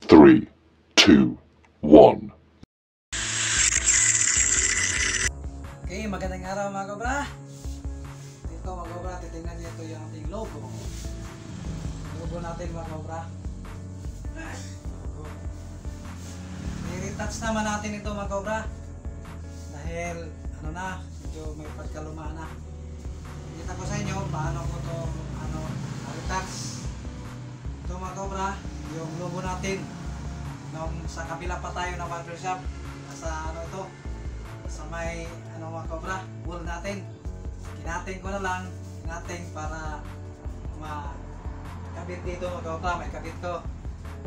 3, 2, 1. Okay, magandang araw mga kobra. Ito mga kobra, titingnan niyo ito yung ating logo. Logo natin mga kobra. I-retouch naman natin ito mga kobra. Dahil ano na, medyo may pagkaluma na. Kita ko sa inyo paano ko ito retouch. Ito mga kobra, yung logo natin. Nung sa kabila pa tayo ng barbershop, nasa ano ito, sa may mga kobra, wall natin. Kinating ko na lang, kinating para makabit dito mga kobra, may kabit ko.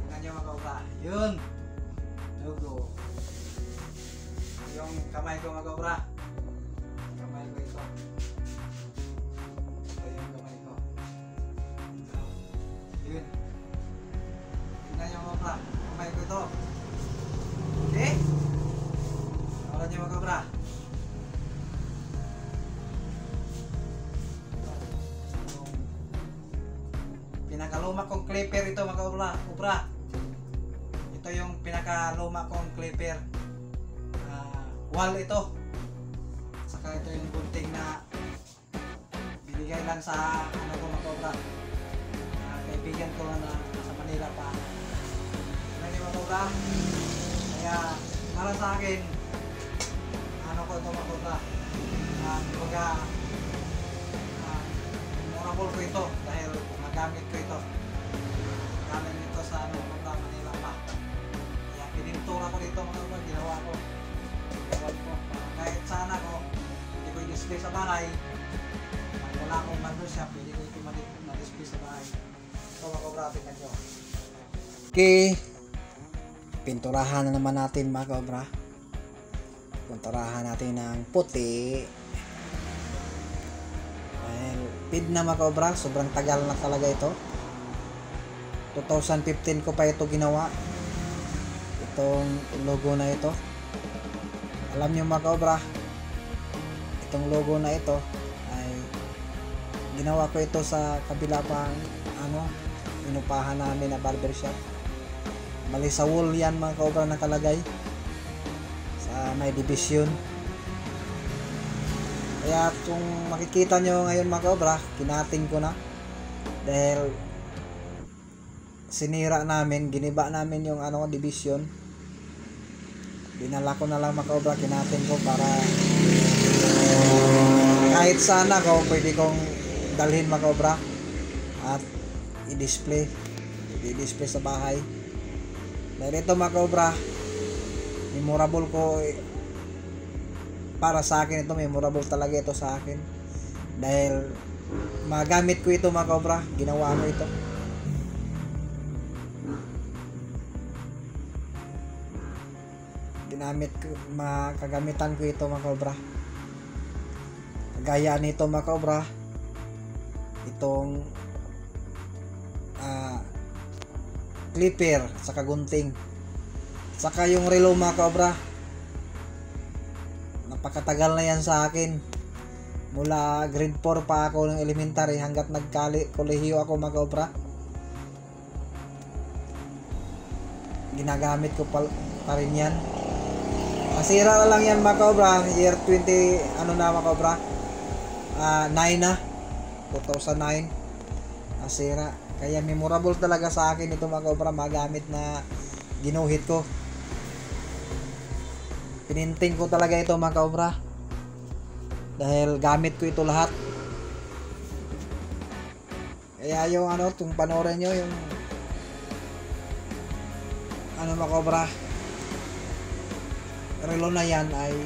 Tingnan nyo mga kobra, yun, logo. Yung kamay ko mga kobra, kamay ko ito. Ito yung kamay ko. Yun. Tingnan nyo mga kobra, kamay ko ito. Okay? Wala nyo mga kobra. Pinakaluma kong clipper ito mga kobra. Ito yung pinakaluma kong clipper. Wall ito. Saka ito yung gunting na binigay lang sa ko mga kobra. Kaibigan ko na sa Manila pa. Ano mga kobra? Kaya para sa akin, ko ito mga kobra. Memorable ko ito dahil magamit ko ito. Gamit ito sa kobra Manila pa. Kaya pinintura ko dito mga kobra, ginawa ko. Kahit sana ko, hindi ko i-display sa bahay. Pag wala akong barbershop, hindi ko ito ma-display sa bahay. Ito mga kobra, tingnan nyo. Okay, pinturahan na naman natin mga kobra. Pinturahan natin ng puti. Dahil pid na mga kobra, sobrang tagal na talaga ito. 2015 ko pa ito ginawa. Itong logo na ito. Alam niyo mga kobra, itong logo na ito ay ginawa ko ito sa kabila pang inupahan namin na barbershop. Bali sa wall yan mga kobra nakalagay. May division. Kaya kung makikita nyo ngayon mga kobra, kinating ko na dahil sinira namin, giniba namin yung division. Dinala ko na lang mga kobra, kinating ko para kahit sana ko pwede kong dalhin mga kobra at i-display sa bahay. Dahil ito mga kobra, memorable ko para sa akin ito, memorable talaga ito sa akin dahil magamit ko ito mga kobra, ginawa ko ito. Kagamitan ko ito mga kobra. Gaya nito mga kobra, itong clipper saka gunting. Saka yung relo mga kobra, napakatagal na yan sa akin. Mula grade 4 pa ako ng elementary hanggat nagkolehiyo ako mga kobra. Ginagamit ko pa rin yan. Masira na lang yan mga kobra. Year 20 na mga kobra, 9 na 2009 masira. Kaya memorable talaga sa akin ito mga kobra, magamit na ginuhit ko. Pininting ko talaga ito mga kobra dahil gamit ko ito lahat. Kaya yung kung panoorin nyo yung mga kobra, relo na yan ay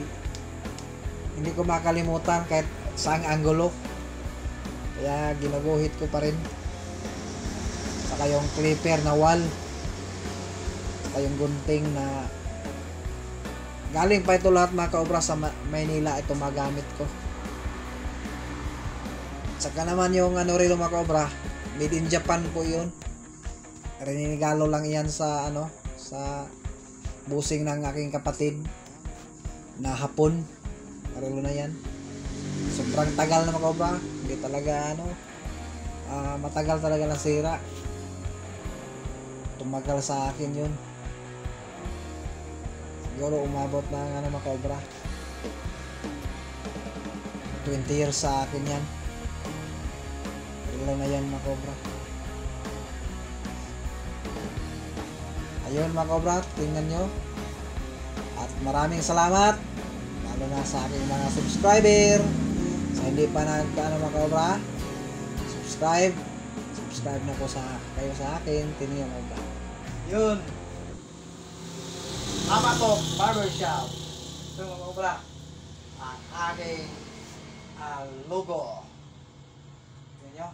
hindi ko makalimutan kahit saang anggulo. Kaya ginaguhit ko pa rin. Saka yung clipper na wall, saka yung gunting na galing pa ito lahat mga kaobra sa Maynila, ito magamit ko. Saka naman yung relo mga kaobra, made in Japan po yun. Rinigalo lang yan sa sa busing ng aking kapatid na hapon. Relo na yan. Sobrang tagal na mga kaobra, hindi talaga matagal talaga nasira. tumagal sa akin yun. Siguro umabot ng ano mga kaobra, 20 years sa akin yan. Ilan na yan mga kaobra. Ayun mga kaobra, tingnan nyo. At maraming salamat, lalo na sa aking mga subscriber. Sa hindi pa nagkaano mga kaobra, subscribe na po kayo sa akin, Tinio Obra. Yun, Mama Tok Barbershop. Ito mga kaobra, ang aking logo. Tingnan nyo.